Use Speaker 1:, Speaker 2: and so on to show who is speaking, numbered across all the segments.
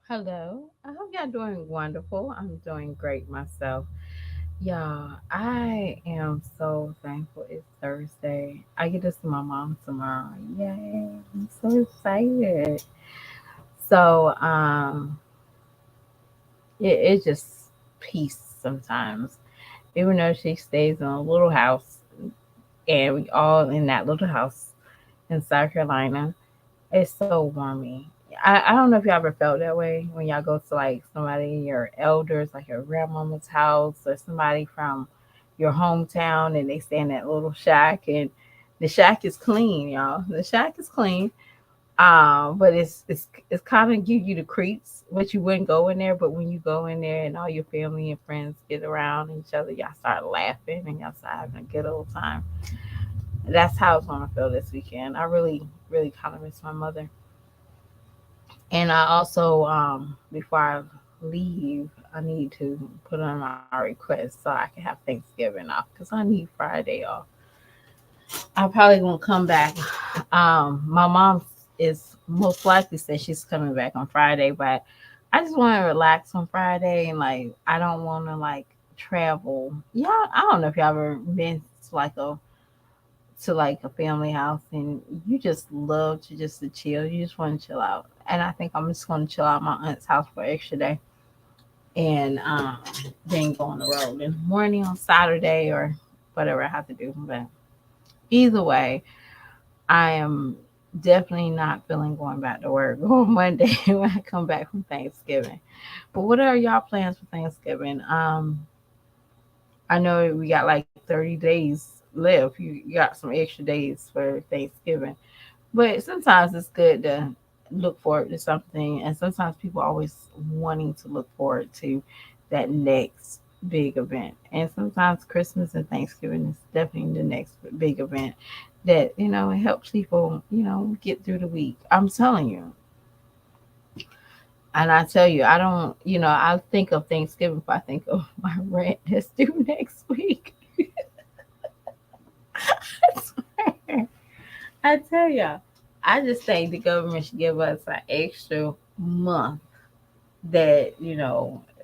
Speaker 1: Hello. I hope y'all doing wonderful. I'm doing great myself. Y'all, I am so thankful it's Thursday. I get to see my mom tomorrow. Yay. I'm so excited. So, it's just peace sometimes. Even though she stays in a little house and we all in that little house in South Carolina, it's so warmy. I don't know if y'all ever felt that way when y'all go to like somebody, your elders, like your grandmama's house or somebody from your hometown and they stay in that little shack and the shack is clean, y'all. The shack is clean. But it's kind of give you the creeps, but you wouldn't go in there. But when you go in there and all your family and friends get around each other, y'all start laughing and y'all start having a good old time. That's how it's gonna feel this weekend. I really, really kind of miss my mother. And I also, before I leave, I need to put on my request so I can have Thanksgiving off because I need Friday off. I probably won't come back. My mom is most likely said she's coming back on Friday, but I just want to relax on Friday and like I don't want to like travel. Yeah, I don't know if y'all ever been to like a family house and you just love to just to chill. You just want to chill out. And I think I'm just going to chill out at my aunt's house for an extra day and then go on the road in the morning on Saturday or whatever I have to do. But either way, I am definitely not feeling going back to work on Monday when I come back from Thanksgiving. But what are y'all plans for Thanksgiving? I know we got like 30 days left. You got some extra days for Thanksgiving. But sometimes it's good to look forward to something, and sometimes people always wanting to look forward to that next big event. And sometimes Christmas and Thanksgiving is definitely the next big event that it helps people get through the week. I'm telling you, and I tell you, I don't. I think of Thanksgiving if I think of my rent that's due next week. I swear. I tell you. I just think the government should give us an extra month that,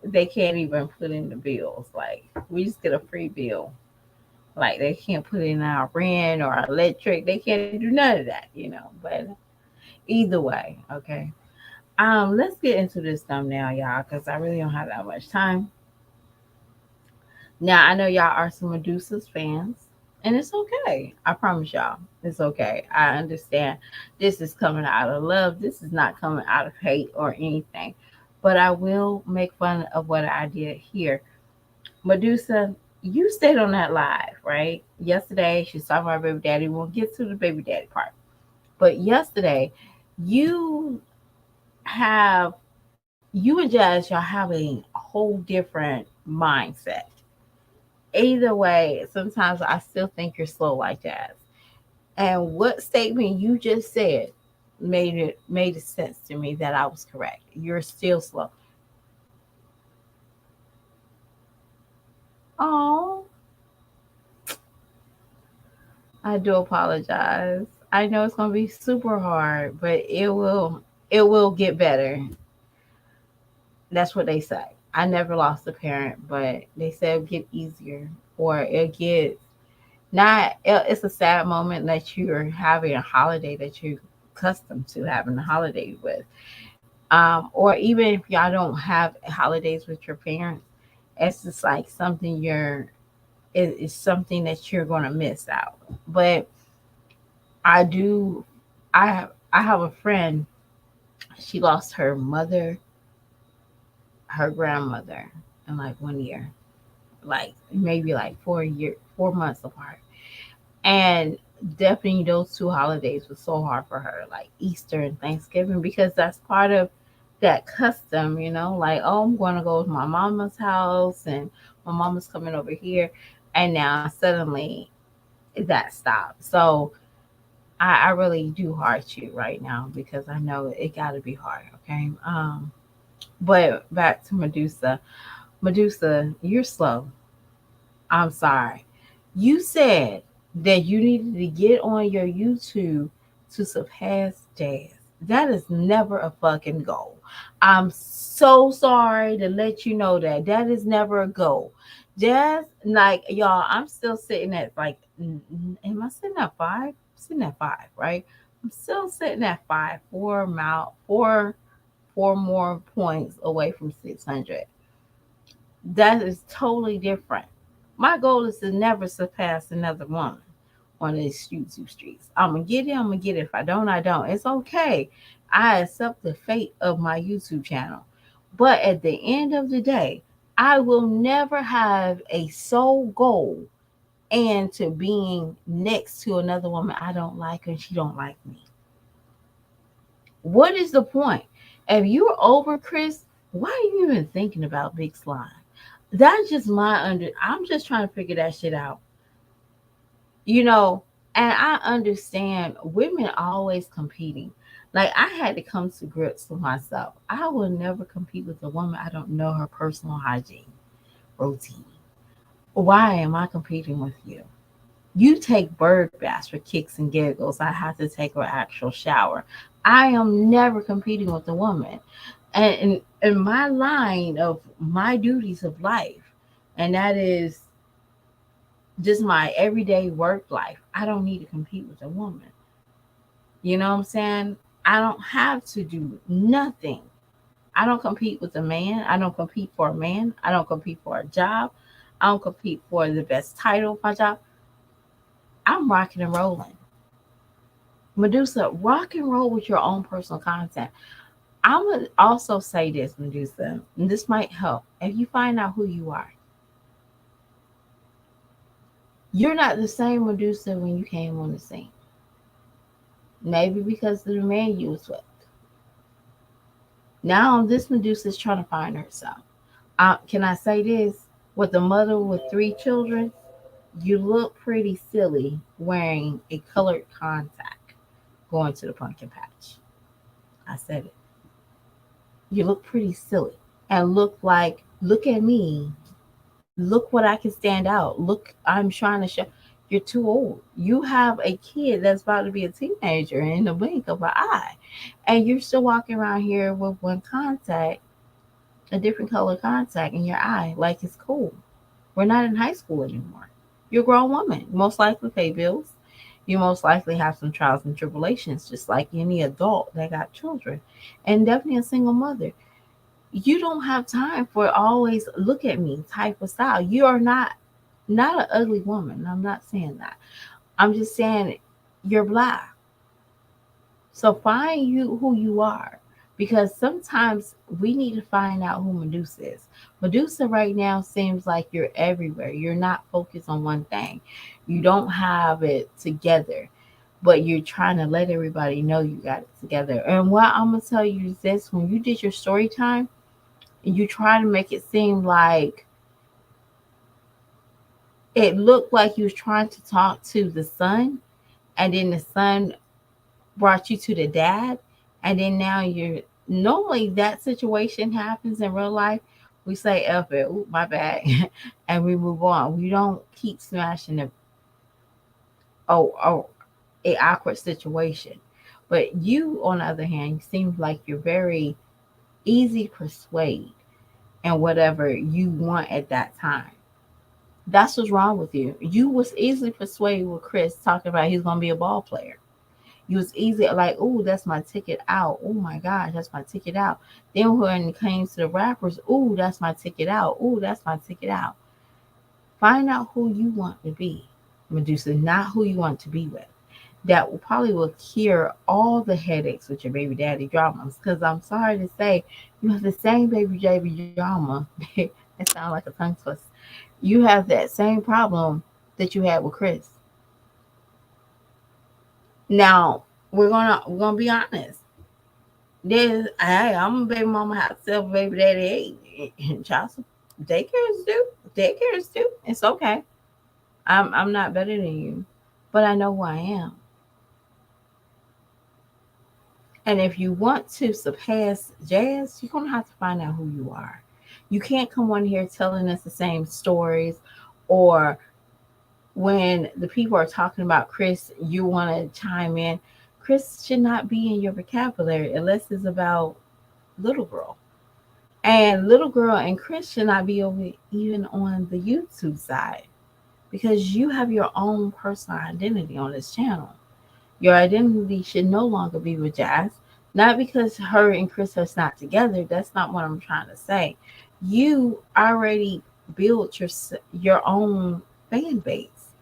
Speaker 1: they can't even put in the bills. Like, we just get a free bill. Like, they can't put in our rent or our electric. They can't do none of that. But either way, okay. Let's get into this thumbnail, y'all, because I really don't have that much time. Now, I know y'all are some Medusa's fans, and it's okay. I promise y'all, it's okay. I understand this is coming out of love. This is not coming out of hate or anything. But I will make fun of what I did here. Medusa, you stayed on that live, right? Yesterday, she's talking about baby daddy. We'll get to the baby daddy part. But yesterday, you you and Jazz, y'all have a whole different mindset. Either way, sometimes I still think you're slow like Jazz. And what statement you just said made it sense to me that I was correct. You're still slow. Oh, I do apologize. I know it's gonna be super hard, but it will get better. That's what they say. I never lost a parent, but they said it'll get easier or it get not it's a sad moment that you're having a holiday that you're accustomed to having a holiday with. Or even if y'all don't have holidays with your parents, it's just like something it's something that you're gonna miss out. But I do I have a friend, she lost her mother, her grandmother in like 1 year. Like maybe like 4 months apart. And definitely those two holidays were so hard for her, like Easter and Thanksgiving, because that's part of that custom, like, oh, I'm going to go to my mama's house and my mama's coming over here. And now suddenly that stopped. So I really do heart you right now because I know it got to be hard. Okay. But back to Medusa. Medusa, you're slow. I'm sorry. You said that you needed to get on your YouTube to surpass Jazz. That is never a fucking goal. I'm so sorry to let you know that that is never a goal. Just like y'all, I'm still sitting at like, am I sitting at five? I'm sitting at five, right? I'm still sitting at five, four more points away from 600. That is totally different. My goal is to never surpass another woman on these YouTube streets. I'm gonna get it. I'm gonna get it. If I don't, I don't. It's okay. I accept the fate of my YouTube channel. But at the end of the day, I will never have a sole goal and to being next to another woman I don't like and she don't like me. What is the point? If you're over Chris, why are you even thinking about Big Slime? That's just I'm just trying to figure that shit out. You know, and I understand women always competing. Like I had to come to grips with myself. I will never compete with a woman I don't know her personal hygiene routine. Why am I competing with you? You take bird baths for kicks and giggles. I have to take an actual shower. I am never competing with a woman. And in my line of my duties of life, and that is just my everyday work life, I don't need to compete with a woman. You know what I'm saying? I don't have to do nothing. I don't compete with a man. I don't compete for a man. I don't compete for a job. I don't compete for the best title of my job. I'm rocking and rolling. Medusa, rock and roll with your own personal content. I'm going to also say this, Medusa, and this might help. If you find out who you are, you're not the same Medusa when you came on the scene. Maybe because of the man you was with. Now this Medusa is trying to find herself. Can I say this? With a mother with three children, you look pretty silly wearing a colored contact going to the pumpkin patch. I said it. You look pretty silly and look at me. Look what I can stand out. Look, I'm trying to show you're too old. You have a kid that's about to be a teenager in the blink of an eye. And you're still walking around here with one contact, a different color contact in your eye, like it's cool. We're not in high school anymore. You're a grown woman. You most likely pay bills. You most likely have some trials and tribulations, just like any adult that got children, and definitely a single mother. You don't have time for always look at me type of style. You are not an ugly woman. I'm not saying that. I'm just saying you're black. So find you who you are. Because sometimes we need to find out who Medusa is. Medusa right now seems like you're everywhere. You're not focused on one thing. You don't have it together, but you're trying to let everybody know you got it together. And what I'm gonna tell you is this: when you did your story time, and you try to make it seem like it looked like you was trying to talk to the son, and then the son brought you to the dad, and then now you're normally that situation happens in real life. We say F it, ooh, my bad, and we move on. We don't keep smashing the oh a awkward situation. But you, on the other hand, seems like you're very easy persuade and whatever you want at that time. That's what's wrong with you. You was easily persuaded with Chris talking about he's gonna be a ball player. You was easy like, oh, that's my ticket out. Oh my gosh, that's my ticket out. Then when it came to the rappers, oh, that's my ticket out. Oh, that's my ticket out. Find out who you want to be, Medusa, not who you want to be with. That will probably will cure all the headaches with your baby daddy dramas. Because I'm sorry to say, you have the same baby daddy drama. It sounds like a tongue twist. You have that same problem that you had with Chris. Now we're gonna be honest. There's hey, I'm a baby mama have self baby daddy hey, child daycares do. Daycares do. It's okay. I'm not better than you. But I know who I am. And if you want to surpass Jazz, you're gonna have to find out who you are. You can't come on here telling us the same stories, or when the people are talking about Chris, you want to chime in. Chris should not be in your vocabulary unless it's about little girl. And little girl and Chris should not be over even on the YouTube side because you have your own personal identity on this channel. Your identity should no longer be with Jazz. Not because her and Chris are not together. That's not what I'm trying to say. You already built your own fan base.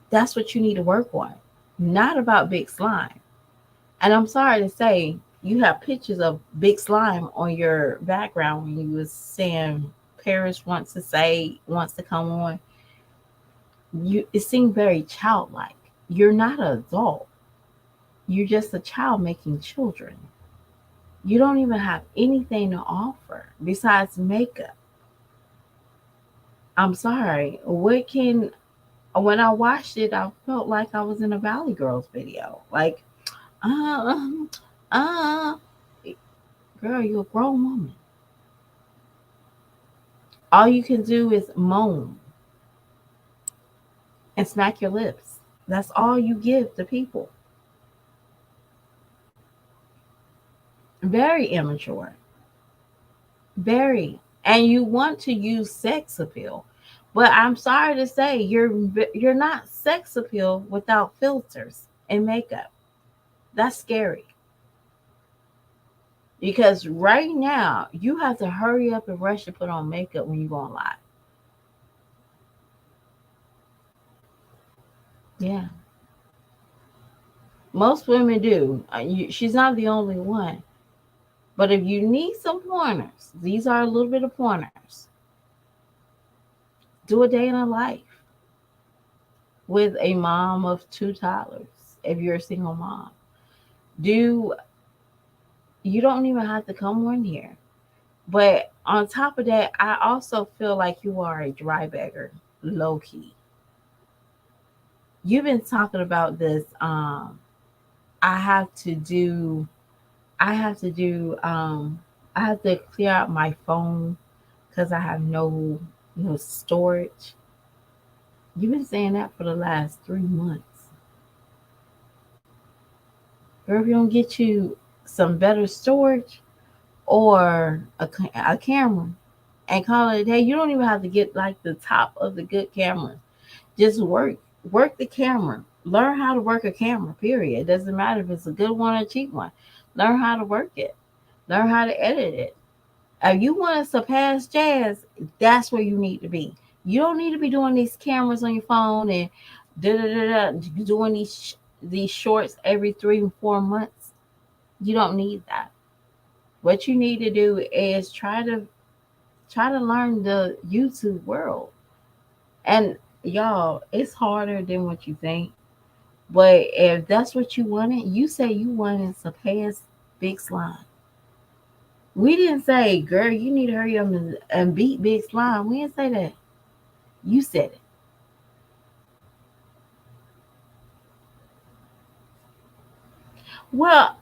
Speaker 1: That's what you need to work on. Not about Big Slime. And I'm sorry to say, you have pictures of Big Slime on your background when you was saying Paris wants to come on. It seemed very childlike. You're not an adult. You're just a child making children. You don't even have anything to offer besides makeup. I'm sorry. What can When I watched it, I felt like I was in a Valley Girls video. Like, uh, uh, girl, you're a grown woman. All you can do is moan and smack your lips. That's all you give to people. Very immature. Very. And you want to use sex appeal. But I'm sorry to say you're not sex appeal without filters and makeup. That's scary. Because right now you have to hurry up and rush to put on makeup when you go on live. Yeah. Most women do. She's not the only one. But if you need some pointers, these are a little bit of pointers. Do a day in a life with a mom of two toddlers. If you're a single mom, do you don't even have to come on here. But on top of that, I also feel like you are a dry beggar, low key. You've been talking about this. I have to do. I have to do. I have to clear out my phone because I have no storage. You've been saying that for the last 3 months. Girl, if you don't get you some better storage or a camera and call it a day, you don't even have to get like the top of the good cameras. Just work the camera. Learn how to work a camera, period. It doesn't matter if it's a good one or a cheap one. Learn how to work it. Learn how to edit it. If you want to surpass Jazz, that's where you need to be. You don't need to be doing these cameras on your phone and doing these shorts every 3 or 4 months. You don't need that. What you need to do is try to learn the YouTube world. And y'all, it's harder than what you think. But if that's what you wanted, you say you wanted to pass Big Slime. We didn't say, girl, you need to hurry up and beat Big Slime. We didn't say that. You said it. Well,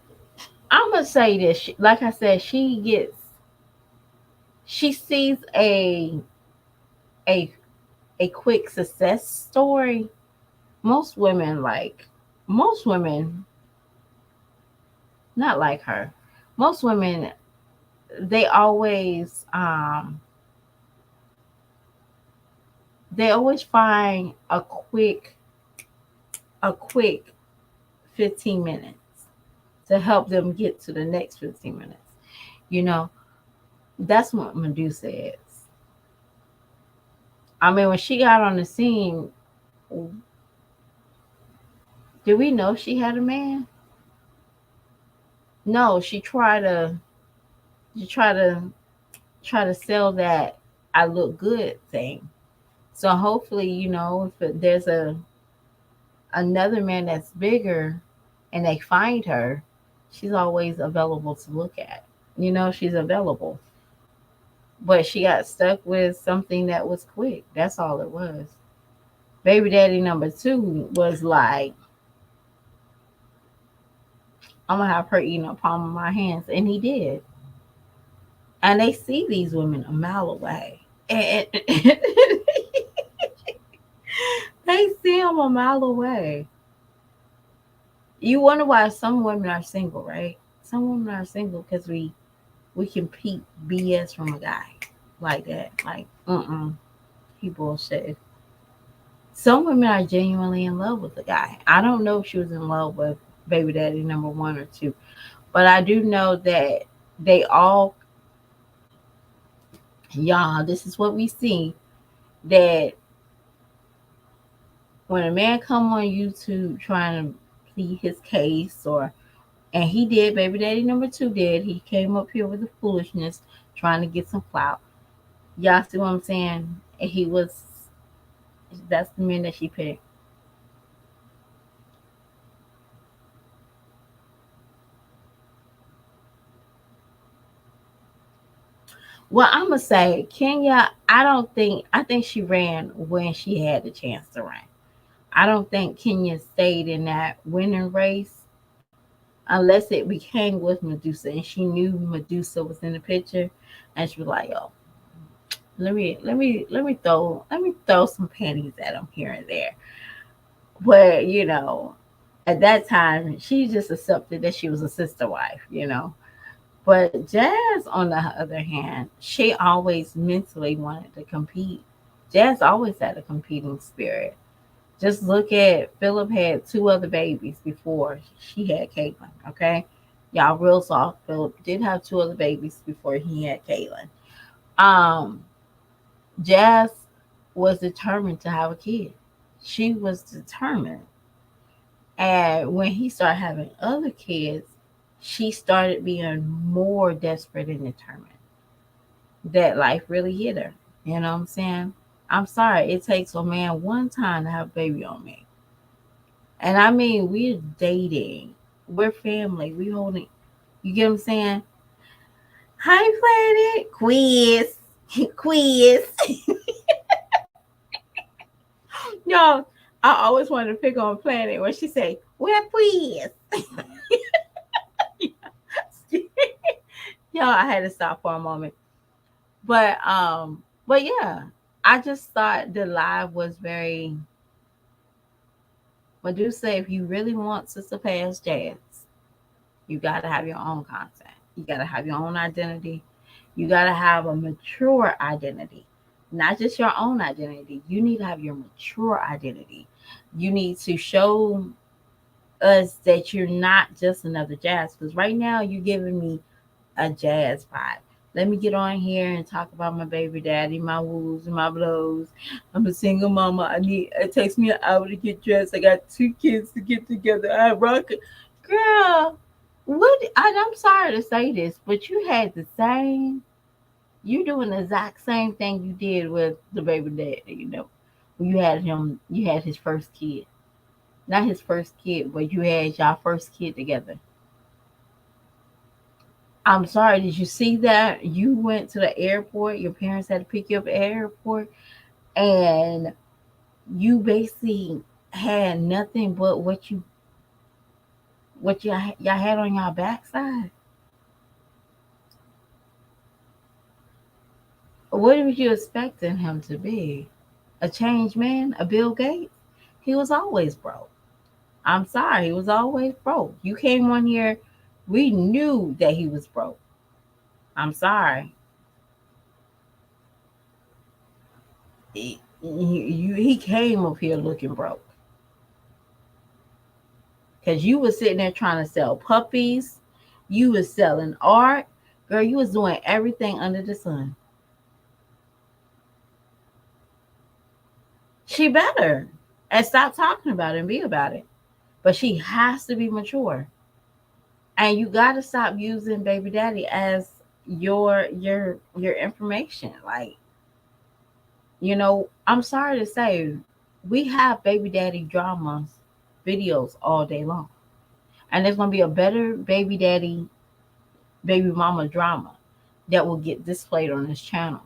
Speaker 1: I'm gonna say this. Like I said, she sees a a quick success story. Most women most women not like her. Most women they always um they always find a quick 15 minutes to help them get to the next 15 minutes. You know, that's what Medusa is. I mean, when she got on the scene, did we know she had a man? No, she tried to sell that I look good thing. So hopefully, if there's another man that's bigger and they find her, she's always available to look at. She's available. But she got stuck with something that was quick. That's all it was. Baby daddy number two was like, I'm gonna have her eating a palm of my hands. And he did. And they see these women a mile away. And they see him a mile away. You wonder why some women are single, right? Some women are single because we can peep BS from a guy like that. Like, he bullshit. Some women are genuinely in love with the guy. I don't know if she was in love with baby daddy number one or two, but I do know that they all, y'all, this is what we see, that when a man come on YouTube trying to plead his case, or and he did, baby daddy number two did, he came up here with the foolishness trying to get some clout. Y'all see what I'm saying? And he was, that's the man that she picked. Well, I'm gonna say Kenya. I don't think. I think she ran when she had the chance to run. I don't think Kenya stayed in that winning race unless it became with Medusa and she knew Medusa was in the picture, and she was like, "Oh, let me throw some pennies at him here and there." But at that time, she just accepted that she was a sister wife. But Jazz, on the other hand, she always mentally wanted to compete. Jazz always had a competing spirit. Just look at Philip had two other babies before she had Caitlin. Okay, y'all real soft. Philip did have two other babies before he had Caitlin. Um, Jazz was determined to have a kid. She was determined, and when he started having other kids, she started being more desperate and determined. That life really hit her. You know what I'm saying? I'm sorry, it takes a man one time to have a baby on me. And I mean, we're dating, we're family, we holding, you get what I'm saying? Hi, Planet. Quiz. Quiz. Y'all, I always wanted to pick on Planet when she say, we're quiz. Y'all, I had to stop for a moment. But yeah, I just thought the live was very Medusa. If you really want to surpass Jazz, you got to have your own content. You got to have your own identity. You got to have a mature identity, not just your own identity. You need to have your mature identity. You need to show us that you're not just another Jazz. Because right now, you're giving me a Jazz vibe. Let me get on here and talk about my baby daddy, my woos and my blows. I'm a single mama. It takes me an hour to get dressed. I got two kids to get together. I rock it. Girl, I'm sorry to say this, but you had the same, you doing the exact same thing you did with the baby daddy. When you had his first kid. Not his first kid, but you had y'all first kid together. I'm sorry, did you see that? You went to the airport, your parents had to pick you up at the airport, and you basically had nothing but what y'all had on y'all backside. What were you expecting him to be? A changed man? A Bill Gates? He was always broke. I'm sorry, he was always broke. You came on here, we knew that he was broke. I'm sorry. He came up here looking broke. Because you was sitting there trying to sell puppies. You was selling art. Girl, you was doing everything under the sun. She better. And stop talking about it and be about it. But she has to be mature. And you gotta stop using baby daddy as your information. Like, I'm sorry to say, we have baby daddy dramas videos all day long. And there's gonna be a better baby daddy, baby mama drama that will get displayed on this channel.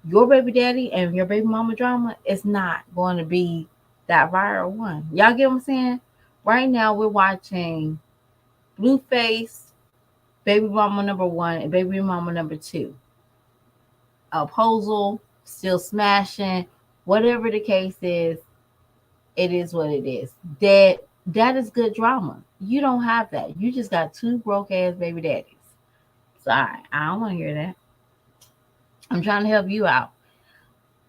Speaker 1: Your baby daddy and your baby mama drama is not going to be that viral one. Y'all get what I'm saying? Right now we're watching Blueface, baby mama number one, and baby mama number two. Proposal, still smashing. Whatever the case is, it is what it is. Dead That is good drama. You don't have that. You just got two broke ass baby daddies. Sorry, I don't want to hear that. I'm trying to help you out.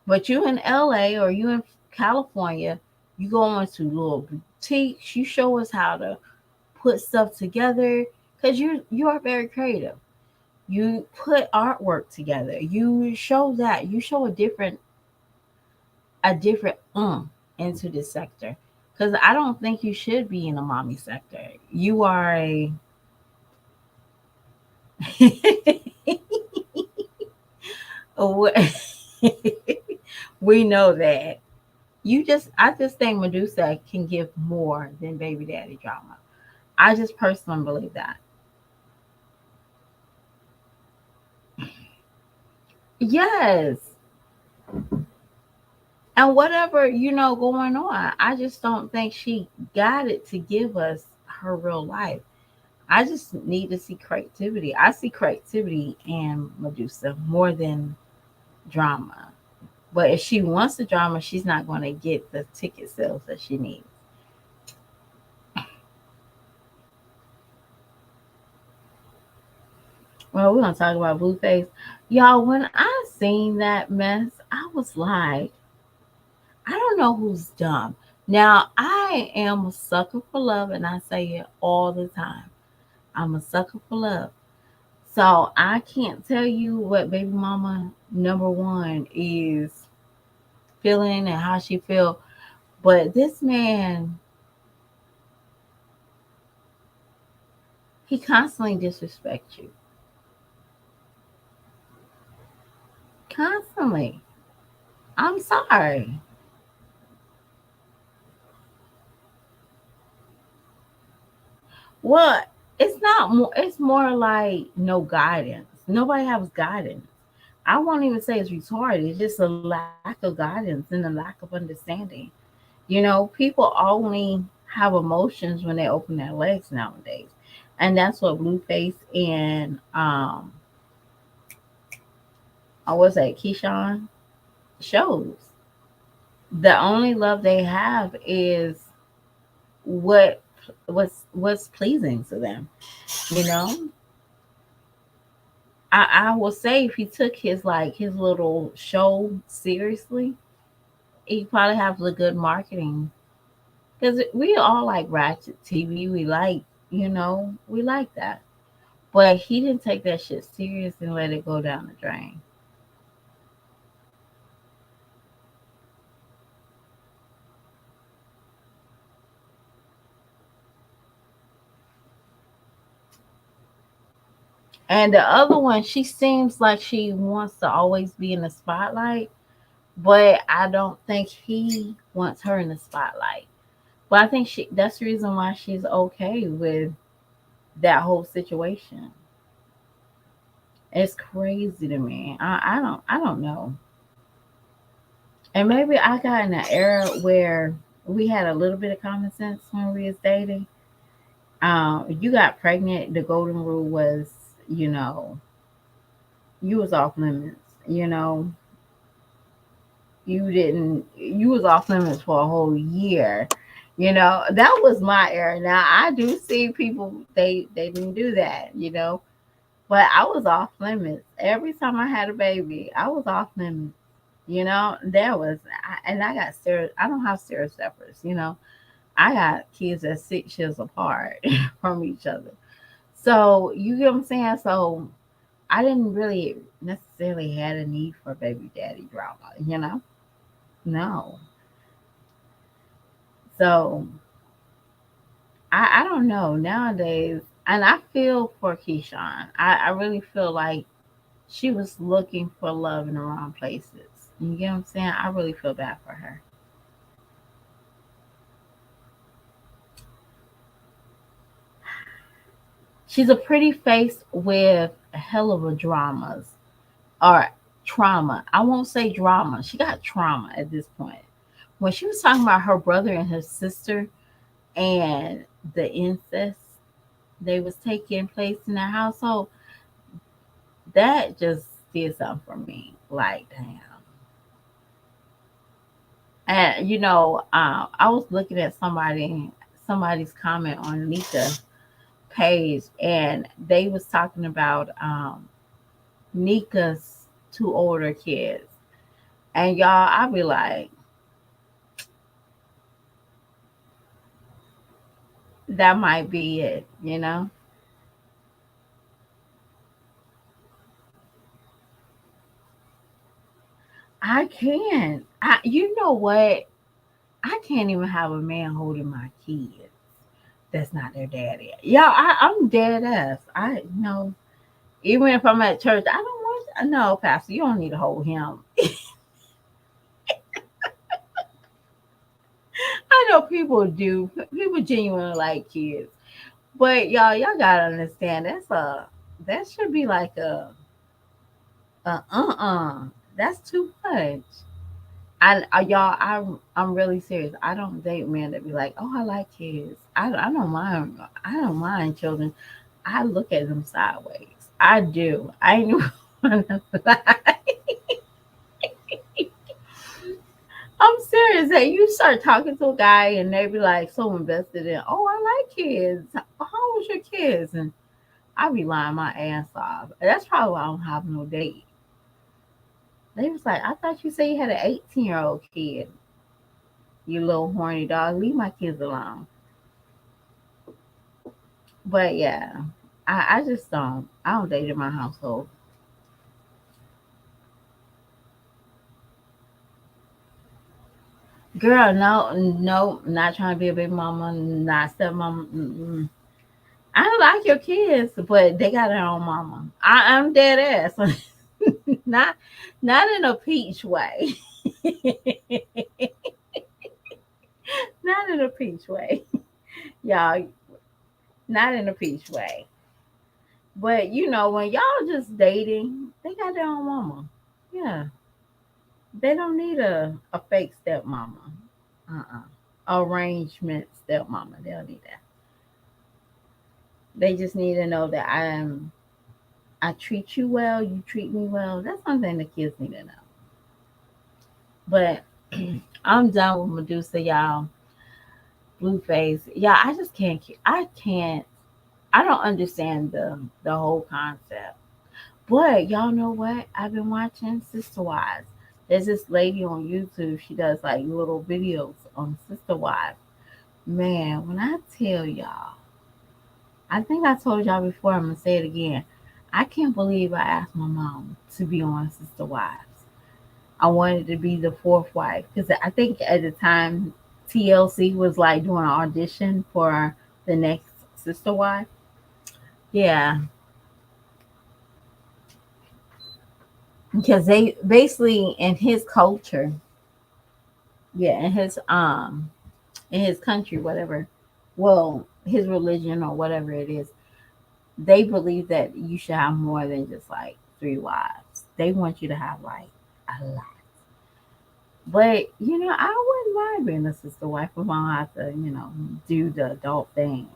Speaker 1: But you in LA or you in California, you go into little boutiques, you show us how to put stuff together because you are very creative. You put artwork together. You show that. You show a different into this sector. Because I don't think you should be in the mommy sector. You are a we know that. I just think Medusa can give more than baby daddy drama. I just personally believe that. Yes. And whatever, going on, I just don't think she got it to give us her real life. I just need to see creativity. I see creativity in Medusa more than drama. But if she wants the drama, she's not going to get the ticket sales that she needs. Well, we're going to talk about Blueface. Y'all, when I seen that mess, I was like, I don't know who's dumb. Now, I am a sucker for love, and I say it all the time. I'm a sucker for love. So I can't tell you what baby mama number one is feeling and how she feel, but this man, he constantly disrespects you, constantly. I'm sorry. Well, it's not more. It's more like no guidance. Nobody has guidance. I won't even say it's retarded. It's just a lack of guidance and a lack of understanding. People only have emotions when they open their legs nowadays, and that's what Blueface and I was that Keyshawn shows. The only love they have is what what's pleasing to them. You know, I will say if he took his little show seriously, he probably have the good marketing because we all like ratchet TV. We like we like that, but he didn't take that shit serious and let it go down the drain. And the other one, she seems like she wants to always be in the spotlight, but I don't think he wants her in the spotlight. But I think that's the reason why she's okay with that whole situation. It's crazy to me. I don't know. And maybe I got in an era where we had a little bit of common sense when we was dating. You got pregnant, the golden rule was, you know, you was off limits. You know, you was off limits for a whole year. That was my era. Now I do see people they didn't do that. But I was off limits. Every time I had a baby, I was off limits. There was and I got I don't have serious steppers. I got kids that's 6 years apart from each other. So you get what I'm saying? So I didn't really necessarily had a need for baby daddy drama. No. So I don't know nowadays, and I feel for Keyshawn. I really feel like she was looking for love in the wrong places. You get what I'm saying? I really feel bad for her. She's a pretty face with a hell of a dramas or trauma. I won't say drama. She got trauma at this point. When she was talking about her brother and her sister and the incest they was taking place in their household, that just did something for me. Like, damn. And I was looking at somebody's comment on Nika page, and they was talking about Nika's two older kids. And y'all, I be like, that might be it, you know? I can't. You know what? I can't even have a man holding my kids. That's not their daddy. Y'all, I'm dead ass. I know. Even if I'm at church, I don't want. No, Pastor, you don't need to hold him. I know people do. People genuinely like kids, but y'all gotta understand that should be like a. That's too much. Y'all, I'm really serious. I don't date men that be like, oh, I like kids. I don't mind. I don't mind children. I look at them sideways. I do. I ain't one to lie. I'm serious. That you start talking to a guy and they be like so invested in, oh, I like kids. How old your kids? And I be lying my ass off. That's probably why I don't have no date. They was like, I thought you said you had an 18-year-old kid. You little horny dog. Leave my kids alone. But yeah, I just don't. I don't date in my household. Girl, no, no, not trying to be a big mama, not stepmama. Mm-mm. I like your kids, but they got their own mama. I'm dead ass. not, not in a peach way. Not in a peach way, y'all. Not in a peach way. But when y'all just dating, they got their own mama. Yeah, they don't need a fake stepmama. Arrangement stepmama. They don't need that. They just need to know that I treat you well, you treat me well. That's something the kids need to know. But I'm done with Medusa, y'all. Blueface. Yeah, I just can't. I can't. I don't understand the whole concept. But y'all know what? I've been watching Sister Wives. There's this lady on YouTube. She does like little videos on Sister Wives. Man, when I tell y'all, I think I told y'all before. I'm gonna say it again. I can't believe I asked my mom to be on Sister Wives. I wanted to be the fourth wife because I think at the time TLC was like doing an audition for the next Sister Wife. Yeah, because they basically in his culture, yeah, in his country, whatever. Well, his religion or whatever it is, they believe that you should have more than just like three wives. They want you to have like a lot. But I wouldn't mind being a sister wife if I don't have to, do the adult things.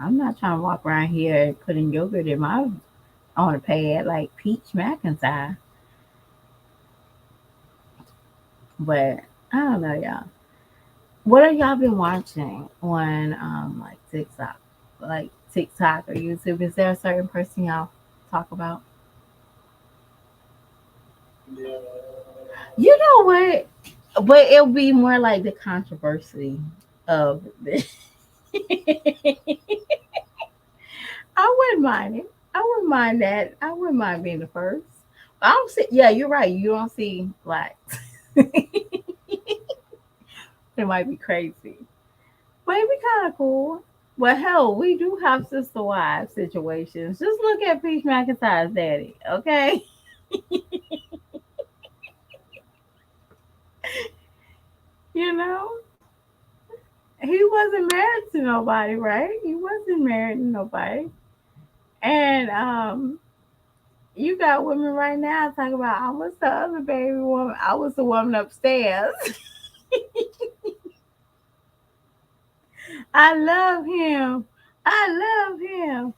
Speaker 1: I'm not trying to walk around here putting yogurt in my on a pad like Peach McIntyre. But I don't know, y'all. What have y'all been watching on like TikTok? Like TikTok or YouTube? Is there a certain person y'all talk about? You know what? But it'll be more like the controversy of the I wouldn't mind it. I wouldn't mind that. I wouldn't mind being the first. I don't see. Yeah, you're right. You don't see like it might be crazy, but it'd be kind of cool. Well, hell, we do have sister wives situations. Just look at Peach McIntyre's daddy, okay? You know, he wasn't married to nobody, right? He wasn't married to nobody, and you got women right now talking about I was the other baby woman. I was the woman upstairs. I love him. I love him.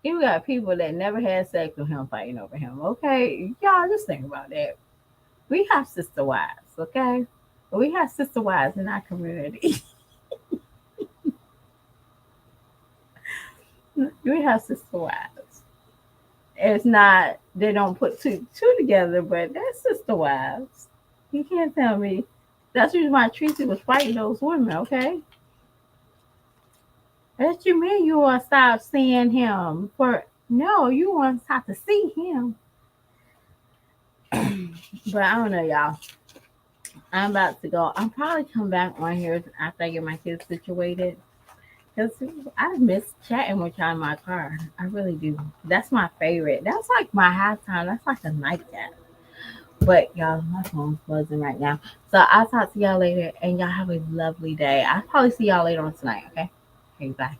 Speaker 1: You got people that never had sex with him fighting over him. Okay, y'all just think about that. We have sister wives. Okay, we have sister wives in our community. We have sister wives. It's not they don't put two together, but they're sister wives. You can't tell me. That's the reason why Tracy was fighting those women. Okay, what you mean you want to stop seeing him? For no, you want to stop to see him. But I don't know, y'all. I'm about to go. I'll probably come back on here after I get my kids situated. Cause I miss chatting with y'all in my car. I really do. That's my favorite. That's like my halftime. That's like a nightcap. But y'all, my phone's buzzing right now. So I'll talk to y'all later, and y'all have a lovely day. I'll probably see y'all later on tonight. Okay. Okay. Bye.